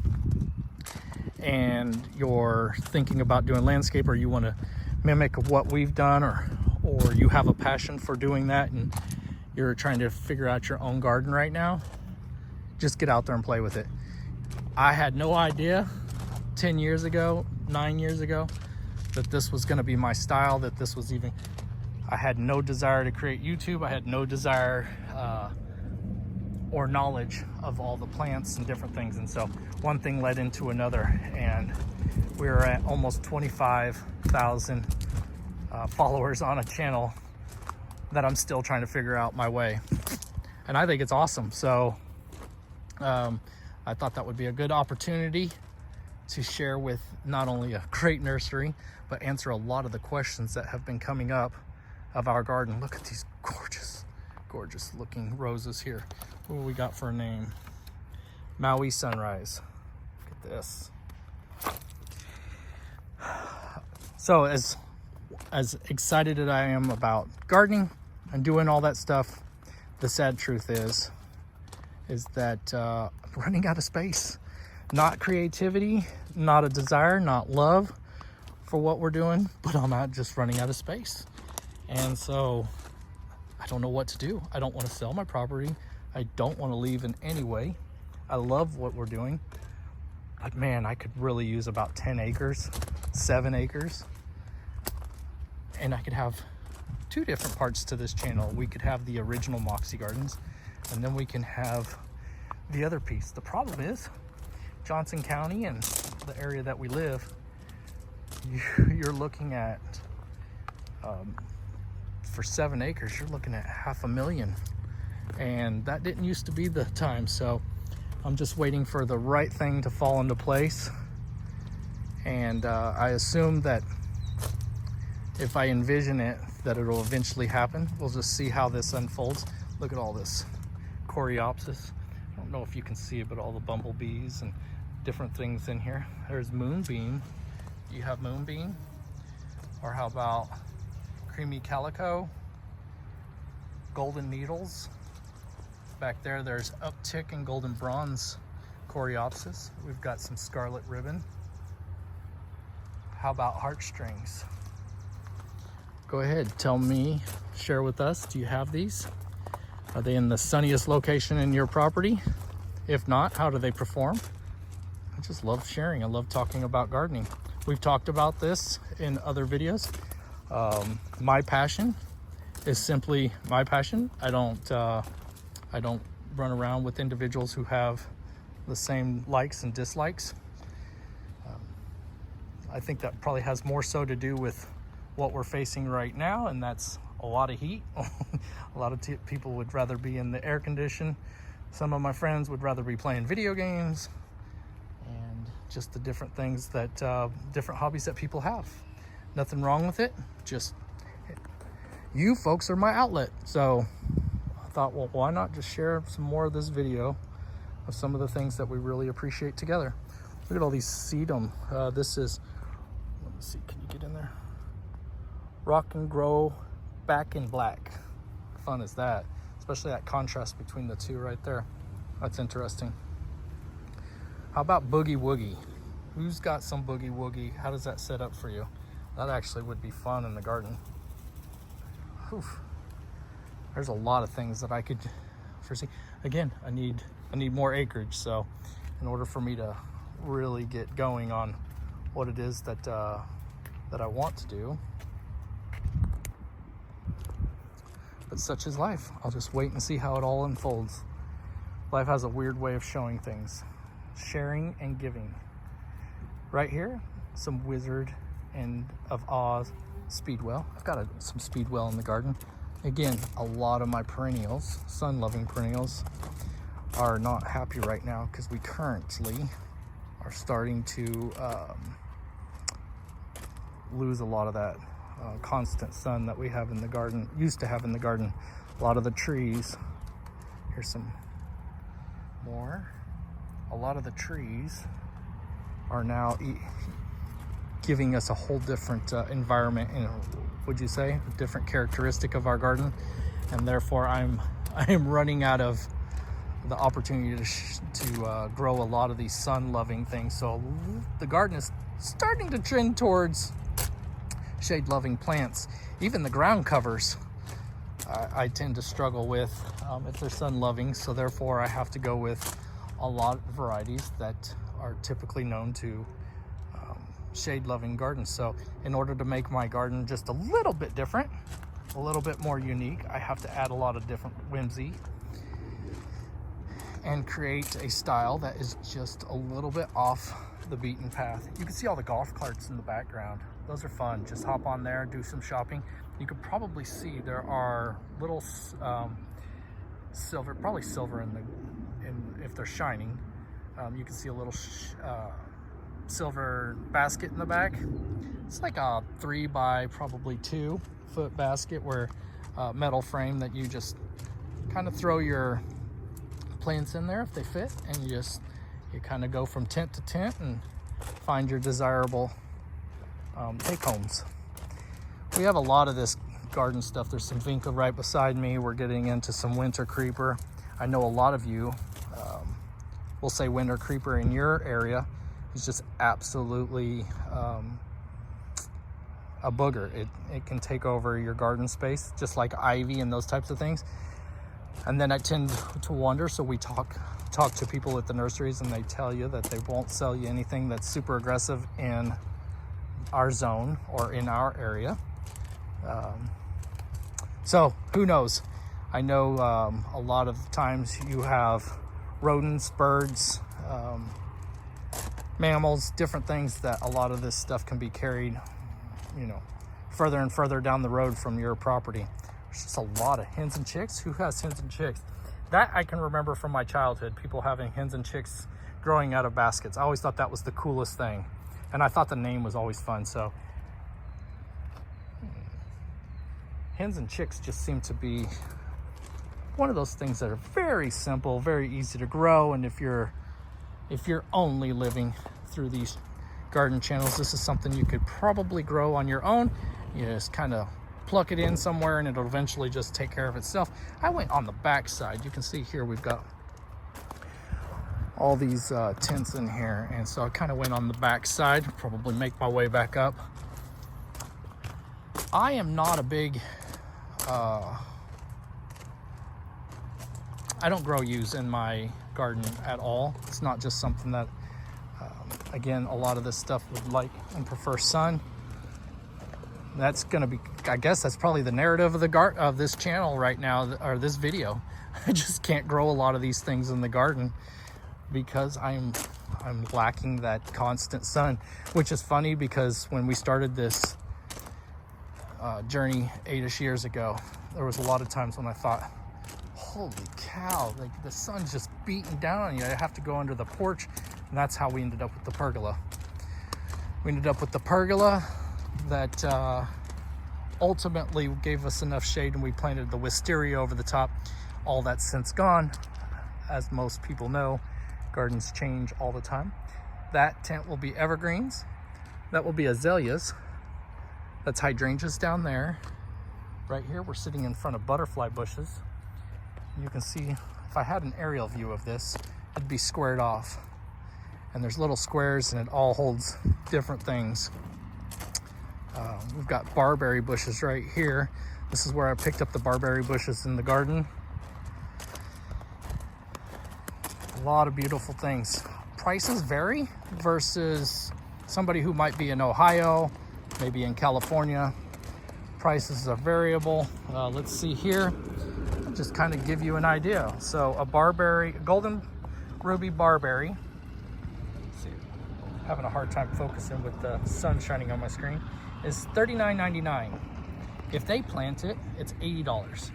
and you're thinking about doing landscape, or you want to mimic what we've done, or you have a passion for doing that and you're trying to figure out your own garden right now, just get out there and play with it. I had no idea 10 years ago, 9 years ago, that this was going to be my style, that this was even, I had no desire to create YouTube. I had no desire or knowledge of all the plants and different things. And so one thing led into another, and we were at almost 25,000 followers on a channel that I'm still trying to figure out my way. And I think it's awesome. So I thought that would be a good opportunity to share with not only a great nursery, but answer a lot of the questions that have been coming up of our garden. Look at these gorgeous looking roses here. What do we got for a name? Maui Sunrise. Look at this. So as excited as I am about gardening and doing all that stuff, the sad truth is that I'm running out of space. Not creativity, not a desire, not love for what we're doing, but I'm not just running out of space. And so I don't know what to do. I don't want to sell my property. I don't want to leave in any way. I love what we're doing, but man, I could really use about 10 acres, 7 acres. And I could have 2 different parts to this channel. We could have the original Moxie Gardens, and then we can have the other piece. The problem is Johnson County and the area that we live, you're looking at, for 7 acres, you're looking at $500,000. And that didn't used to be the time. So I'm just waiting for the right thing to fall into place. And I assume that if I envision it, that it'll eventually happen. We'll just see how this unfolds. Look at all this Coreopsis. I don't know if you can see it, but all the bumblebees and different things in here. There's Moonbeam. You have Moonbeam. Or how about Creamy Calico, Golden Needles. Back there, there's Uptick and Golden Bronze Coreopsis. We've got some Scarlet Ribbon. How about Heartstrings? Go ahead, tell me, share with us, do you have these? Are they in the sunniest location in your property? If not, how do they perform? I just love sharing. I love talking about gardening. We've talked about this in other videos. My passion is simply my passion. I don't run around with individuals who have the same likes and dislikes. I think that probably has more so to do with what we're facing right now, and that's a lot of heat. A lot of people would rather be in the air condition. Some of my friends would rather be playing video games, and just the different things that, different hobbies that people have. Nothing wrong with it, just you folks are my outlet. So I thought, well, why not just share some more of this video of some of the things that we really appreciate together. Look at all these sedum. This is, let me see, can you get in there? Rock and Grow Back in Black. Fun is that, especially that contrast between the two right there. That's interesting. How about Boogie Woogie? Who's got some Boogie Woogie? How does that set up for you? That actually would be fun in the garden. Whew. There's a lot of things that I could foresee. Again, I need more acreage, so in order for me to really get going on what it is that that I want to do. But such is life. I'll just wait and see how it all unfolds. Life has a weird way of showing things. Sharing and giving. Right here, some Wizard and of Oz Speedwell. I've got some Speedwell in the garden. Again, a lot of my perennials, sun-loving perennials, are not happy right now because we currently are starting to lose a lot of that constant sun that we have in the garden, used to have in the garden. A lot of the trees, here's some more. A lot of the trees are now giving us a whole different environment, and would you say, a different characteristic of our garden, and therefore I am running out of the opportunity to grow a lot of these sun-loving things. So the garden is starting to trend towards shade-loving plants. Even the ground covers I tend to struggle with if they're sun-loving, so therefore I have to go with a lot of varieties that are typically known to shade-loving gardens. So in order to make my garden just a little bit different, a little bit more unique, I have to add a lot of different whimsy and create a style that is just a little bit off the beaten path. You can see all the golf carts in the background. Those are fun. Just hop on there, do some shopping. You could probably see there are little silver, probably silver if they're shining. You can see a little silver basket in the back. It's like a 3 by probably 2 foot basket where metal frame that you just kind of throw your plants in there if they fit, and you kind of go from tent to tent and find your desirable take homes. We have a lot of this garden stuff. There's some vinca right beside me. We're getting into some winter creeper. I know a lot of you will say winter creeper in your area is just absolutely a booger. It can take over your garden space, just like ivy and those types of things. And then I tend to wonder, so we talk to people at the nurseries, and they tell you that they won't sell you anything that's super aggressive in our zone or in our area. So who knows? I know a lot of times you have rodents, birds, mammals, different things that a lot of this stuff can be carried, further and further down the road from your property. There's just a lot of hens and chicks. Who has hens and chicks? That I can remember from my childhood, people having hens and chicks growing out of baskets. I always thought that was the coolest thing. And I thought the name was always fun. So hens and chicks just seem to be one of those things that are very simple, very easy to grow. And if you're only living through these garden channels, this is something you could probably grow on your own. You just kind of pluck it in somewhere and it'll eventually just take care of itself. I went on the back side. You can see here we've got all these tents in here, and so I kind of went on the back side, probably make my way back up. I am not a big I don't grow yews in my garden at all. It's not just something that again, a lot of this stuff would like and prefer sun. That's gonna be, I guess that's probably the narrative of of this channel right now, or this video. I just can't grow a lot of these things in the garden because I'm lacking that constant sun, which is funny because when we started this journey 8-ish years ago, there was a lot of times when I thought, holy cow, like the sun's just beating down on you. I have to go under the porch, and that's how we ended up with the pergola. We ended up with the pergola that ultimately gave us enough shade, and we planted the wisteria over the top. All that's since gone. As most people know, gardens change all the time. That tent will be evergreens. That will be azaleas. That's hydrangeas down there. Right here, we're sitting in front of butterfly bushes. You can see, if I had an aerial view of this, it'd be squared off. And there's little squares, and it all holds different things. We've got barberry bushes right here. This is where I picked up the barberry bushes in the garden. A lot of beautiful things. Prices vary versus somebody who might be in Ohio, maybe in California. Prices are variable. Let's see here. I'll just kind of give you an idea. So a barberry, golden ruby barberry. Let's see, having a hard time focusing with the sun shining on my screen. Is $39.99. If they plant it, it's $80.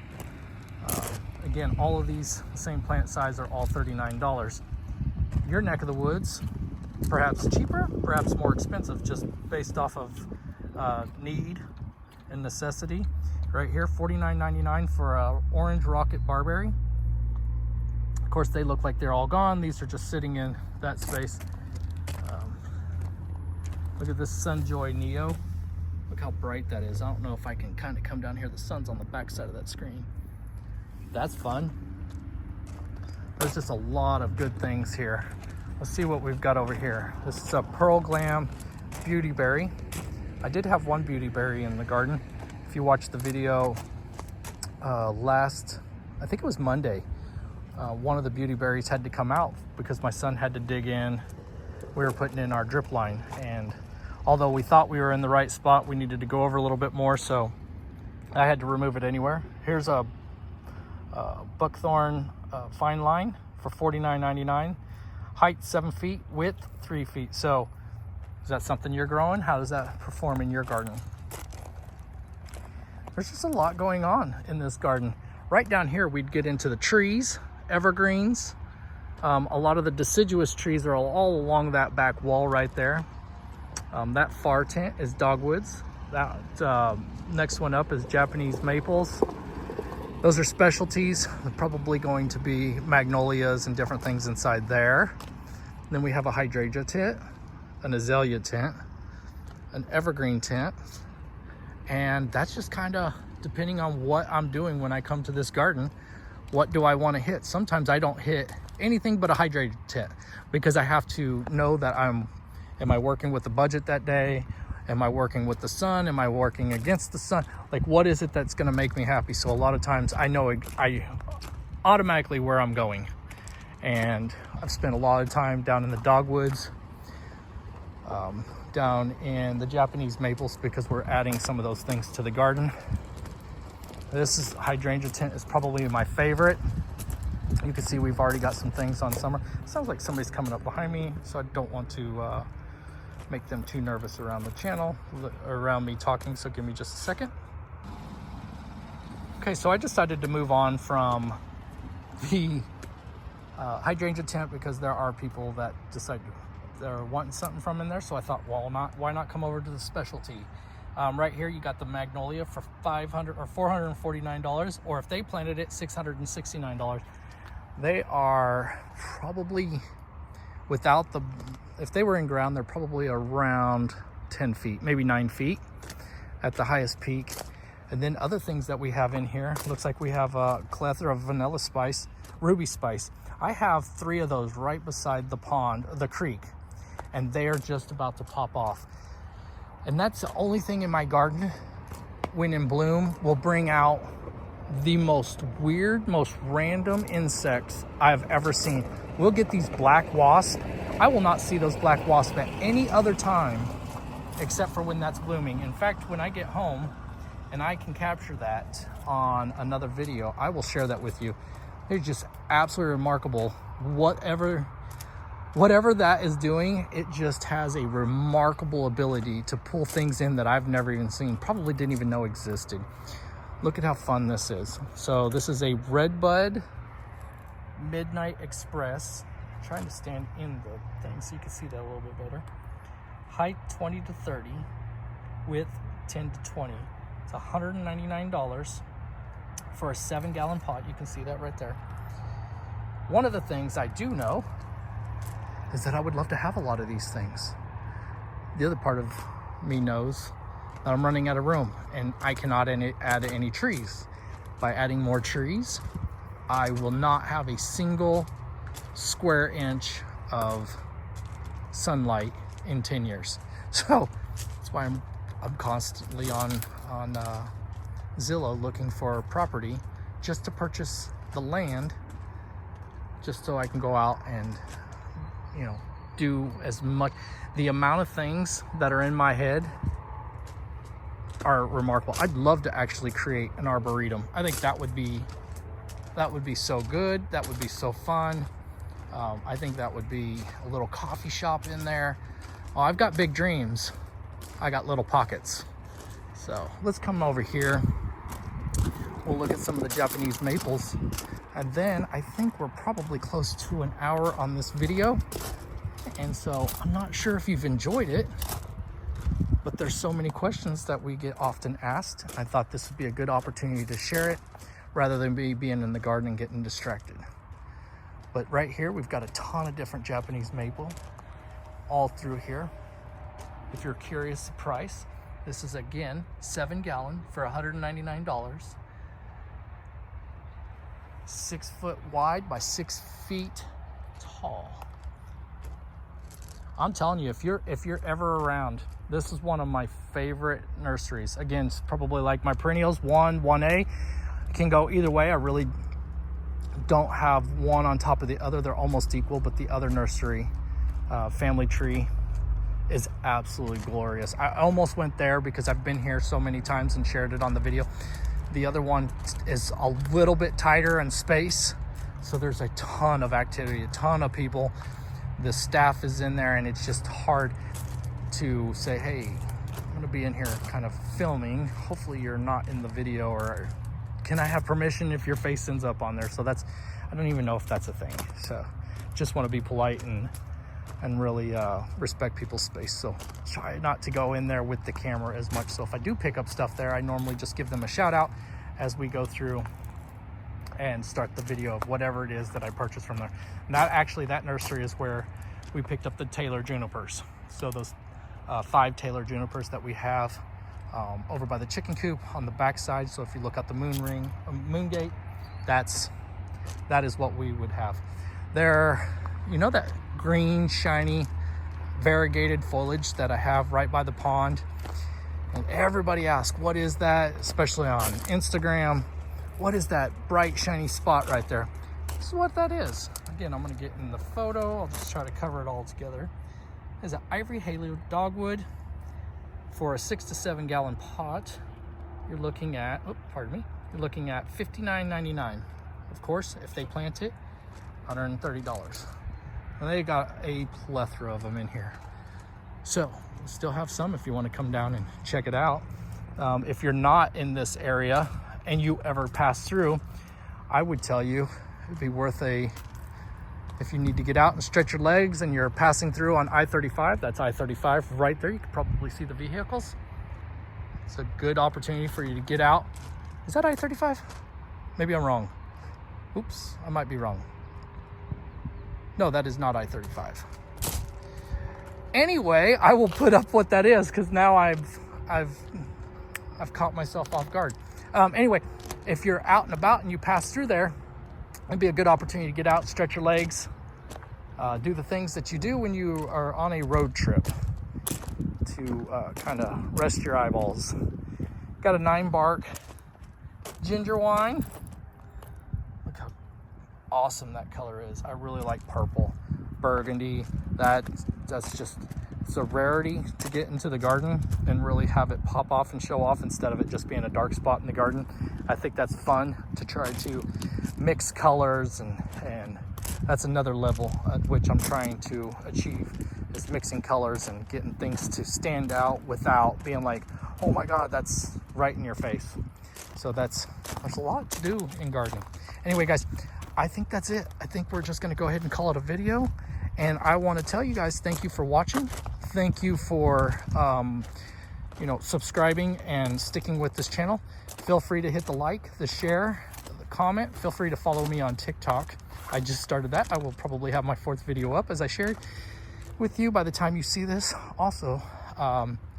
Again, all of these same plant size are all $39. Your neck of the woods, perhaps cheaper, perhaps more expensive, just based off of need and necessity. Right here, $49.99 for a orange rocket barberry. Of course, they look like they're all gone. These are just sitting in that space. Look at this Sunjoy Neo. Look how bright that is. I don't know if I can kind of come down here. The sun's on the back side of that screen. That's fun. There's just a lot of good things here. Let's see what we've got over here. This is a Pearl Glam Beauty Berry. I did have one beauty berry in the garden. If you watched the video I think it was Monday, one of the beauty berries had to come out because my son had to dig in. We were putting in our drip line, and although we thought we were in the right spot, we needed to go over a little bit more, so I had to remove it anywhere. Here's a buckthorn fine line for $49.99. Height 7 feet, width 3 feet. So is that something you're growing? How does that perform in your garden? There's just a lot going on in this garden. Right down here, we'd get into the trees, evergreens. A lot of the deciduous trees are all along that back wall right there. That far tent is dogwoods. That next one up is Japanese maples. Those are specialties. They're probably going to be magnolias and different things inside there. Then we have a hydrangea tent, an azalea tent, an evergreen tent, and that's just kind of depending on what I'm doing when I come to this garden. What do I want to hit? Sometimes I don't hit anything but a hydrangea tent because I have to know that am I working with the budget that day? Am I working with the sun? Am I working against the sun? Like, what is it that's going to make me happy? So a lot of times I know I automatically where I'm going. And I've spent a lot of time down in the dogwoods, down in the Japanese maples, because we're adding some of those things to the garden. This is hydrangea tent is probably my favorite. You can see we've already got some things on summer. Sounds like somebody's coming up behind me, so I don't want to make them too nervous around the channel, around me talking, so give me just a second. Okay, so I decided to move on from the hydrangea tent because there are people that decide they're wanting something from in there, so I thought, well, why not come over to the specialty Right here, you got the magnolia for $500 or $449, or if they planted it, $669. They are probably, without the, if they were in ground, they're probably around 10 feet, maybe 9 feet at the highest peak. And then other things that we have in here, looks like we have a plethora of vanilla spice, ruby spice. I have 3 of those right beside the pond, the creek, and they are just about to pop off. And that's the only thing in my garden, when in bloom, will bring out the most weird, most random insects I've ever seen. We'll get these black wasps. I will not see those black wasps at any other time except for when that's blooming. In fact, when I get home and I can capture that on another video, I will share that with you. They're just absolutely remarkable. Whatever that is doing, it just has a remarkable ability to pull things in that I've never even seen, probably didn't even know existed. Look at how fun this is. So this is a Redbud Midnight Express. I'm trying to stand in the thing so you can see that a little bit better. Height 20 to 30, width 10 to 20. It's $199 for a 7-gallon pot. You can see that right there. One of the things I do know is that I would love to have a lot of these things. The other part of me knows that I'm running out of room and I cannot add any trees. By adding more trees, I will not have a single square inch of sunlight in 10 years. So that's why I'm constantly on Zillow looking for property just to purchase the land, just so I can go out and, you know, do as much. The amount of things that are in my head are remarkable. I'd love to actually create an arboretum. I think that would be so good. That would be so fun. I think that would be a little coffee shop in there. Oh, I've got big dreams. I got little pockets. So let's come over here. We'll look at some of the Japanese maples. And then I think we're probably close to an hour on this video. And so I'm not sure if you've enjoyed it, but there's so many questions that we get often asked. I thought this would be a good opportunity to share it rather than me being in the garden and getting distracted. But right here, we've got a ton of different Japanese maple all through here. If you're curious the price, this is again 7-gallon for $199. 6 foot wide by 6 feet tall. I'm telling you, if you're ever around, this is one of my favorite nurseries. Again, it's probably like my perennials, 1A. It can go either way. I really don't have one on top of the other. They're almost equal, but the other nursery, Family Tree, is absolutely glorious. I almost went there because I've been here so many times and shared it on the video. The other one is a little bit tighter in space, so there's a ton of activity, a ton of people. The staff is in there, and it's just hard to say, hey, I'm gonna be in here kind of filming. Hopefully you're not in the video, or can I have permission if your face ends up on there? So that's, I don't even know if that's a thing. So just want to be polite and really respect people's space. So try not to go in there with the camera as much. So if I do pick up stuff there, I normally just give them a shout out as we go through and start the video of whatever it is that I purchased from there. And that nursery is where we picked up the Taylor junipers. So those 5 Taylor junipers that we have over by the chicken coop on the back side. So if you look at the moon gate, that is what we would have there. You know that green, shiny, variegated foliage that I have right by the pond? And everybody asks, what is that? Especially on Instagram. What is that bright, shiny spot right there? This is what that is. Again, I'm gonna get in the photo. I'll just try to cover it all together. There's an ivory halo dogwood for a 6 to 7 gallon pot. You're looking at, you're looking at $59.99. Of course, if they plant it, $130. And they got a plethora of them in here. So we still have some if you want to come down and check it out. If you're not in this area and you ever pass through, I would tell you it'd be worth if you need to get out and stretch your legs and you're passing through on I-35, that's I-35 right there. You can probably see the vehicles. It's a good opportunity for you to get out. Is that I-35? Maybe I'm wrong. Oops, I might be wrong. No, that is not I-35. Anyway, I will put up what that is because now I've caught myself off guard. Anyway, if you're out and about and you pass through there, it'd be a good opportunity to get out, stretch your legs, do the things that you do when you are on a road trip to kind of rest your eyeballs. Got a 9 bark ginger wine. Look how awesome that color is. I really like purple, burgundy. That's just, it's a rarity to get into the garden and really have it pop off and show off instead of it just being a dark spot in the garden. I think that's fun to try to mix colors, and that's another level at which I'm trying to achieve, is mixing colors and getting things to stand out without being like, oh my God, that's right in your face. So there's a lot to do in gardening. Anyway, guys, I think that's it. I think we're just gonna go ahead and call it a video. And I want to tell you guys, thank you for watching. Thank you for, subscribing and sticking with this channel. Feel free to hit the like, the share, the comment. Feel free to follow me on TikTok. I just started that. I will probably have my 4th video up, as I shared with you, by the time you see this. Also,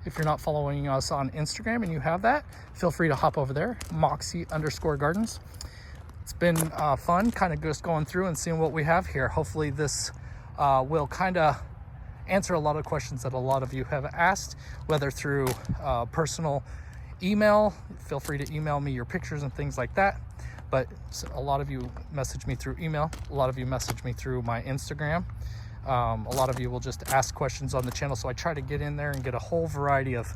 if you're not following us on Instagram and you have that, feel free to hop over there, Moxie_Gardens. It's been fun kind of just going through and seeing what we have here. Hopefully this will kind of answer a lot of questions that a lot of you have asked, whether through personal email. Feel free to email me your pictures and things like that. But a lot of you message me through email. A lot of you message me through my Instagram. A lot of you will just ask questions on the channel. So I try to get in there and get a whole variety of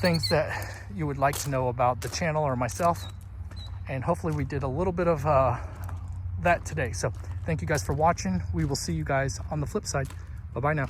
things that you would like to know about the channel or myself. And hopefully we did a little bit of that today. So thank you guys for watching. We will see you guys on the flip side. Bye-bye now.